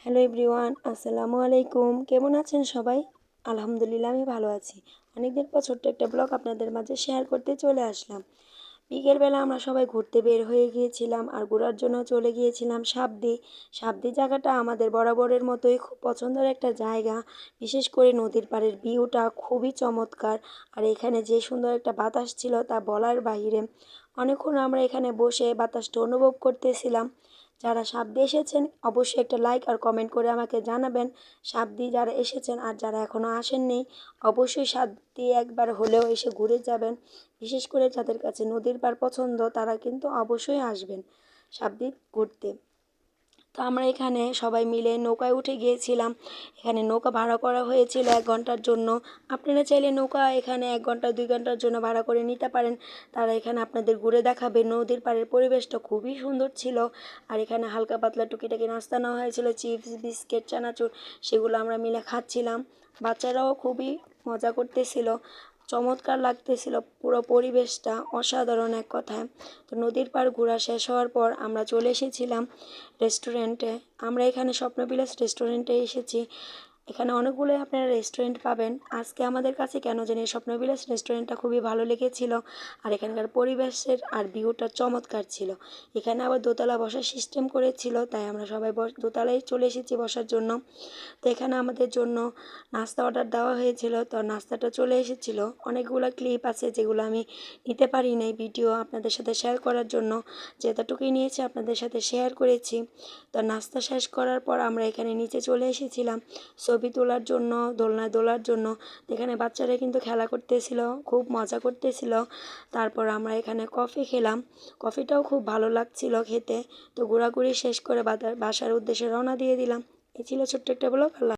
Hello everyone, আসসালামু আলাইকুম। কেমন আছেন সবাই? আলহামদুলিল্লাহ আমি ভালো আছি। অনেকদিন পর ছোট্ট একটা ব্লগ আপনাদের মাঝে শেয়ার করতে চলে আসলাম। বিকেলবেলা আমরা সবাই ঘুরতে বের হয়ে গিয়েছিলাম আর ঘোরার জন্য চলে গিয়েছিলাম সাবদি। সাবদি জায়গাটা আমাদের বরাবরের মতোই খুব পছন্দের একটা জায়গা। বিশেষ করে নদীর পাড়ের ভিউটা খুবই চমৎকার। আর এখানে যে সুন্দর একটা বাতাস ছিল তা বলার বাহিরে। অনেকক্ষণ আমরা এখানে বসে বাতাসটা অনুভব করতেছিলাম। যারা সাবদি এসেছেন অবশ্যই একটা লাইক আর কমেন্ট করে আমাকে জানাবেন। সাবদি যারা এসেছেন আর যারা এখনও আসেননি অবশ্যই সাবদি একবার হলেও এসে ঘুরে যাবেন। বিশেষ করে যাদের কাছে নদীর পাড় পছন্দ তারা কিন্তু অবশ্যই আসবেন সাবদি ঘুরতে। তো আমরা এখানে সবাই মিলে নৌকায় উঠে গিয়েছিলাম। এখানে নৌকা ভাড়া করা হয়েছিল 1 ঘন্টার জন্য। আপনারা চাইলে নৌকা এখানে 1 ঘন্টা 2 ঘন্টার জন্য ভাড়া করে নিতে পারেন। তারা এখানে আপনাদের ঘুরে দেখাবে। নদীর পাড়ের পরিবেশটা খুবই সুন্দর ছিল। আর এখানে হালকা পাতলা টুকিটাকি নাস্তা নেওয়া হয়েছিল, চিপস বিস্কিট চানাচুর, সেগুলো আমরা মিলে খাচ্ছিলাম। বাচ্চারাও খুবই মজা করতেছিল, চমৎকার লাগতেছিল, পুরো পরিবেশটা অসাধারণ এক কথায়। তো নদীর পাড় ঘোরা শেষ হওয়ার পর আমরা চলে এসেছিলাম রেস্টুরেন্টে। আমরা এখানে স্বপ্নবিলাস রেস্টুরেন্টে এসেছি। এখানে অনেকগুলোই আপনারা রেস্টুরেন্ট পাবেন। আজকে আমাদের কাছে কেন জানি স্বপ্নবিলাস রেস্টুরেন্টটা খুবই ভালো লেগেছিল। আর এখানকার পরিবেশের আর ভিউটা চমৎকার ছিল। এখানে আবার দোতলা বসার সিস্টেম করেছিল, তাই আমরা সবাই দোতলায় চলে এসেছি বসার জন্য। তো এখানে আমাদের জন্য নাস্তা অর্ডার দেওয়া হয়েছিল, তো নাস্তাটা চলে এসেছিলো। অনেকগুলো ক্লিপ আছে যেগুলো আমি নিতে পারি নাই ভিডিও আপনাদের সাথে শেয়ার করার জন্য। যেতটুকুই নিয়েছি আপনাদের সাথে শেয়ার করেছি। তো নাস্তা শেষ করার পর আমরা এখানে নিচে চলে এসেছিলাম ছবি তোলার জন্য, দোলনায় দোলার জন্য। এখানে বাচ্চারা কিন্তু খেলা করতেছিল, খুব মজা করতেছিল। তারপর আমরা এখানে কফি খেলাম। কফিটাও খুব ভালো লাগছিল খেতে। তো ঘোরাঘুরি শেষ করে বাসার উদ্দেশ্যে রওনা দিয়ে দিলাম। এই ছিল ছোট্ট একটা ব্লগ।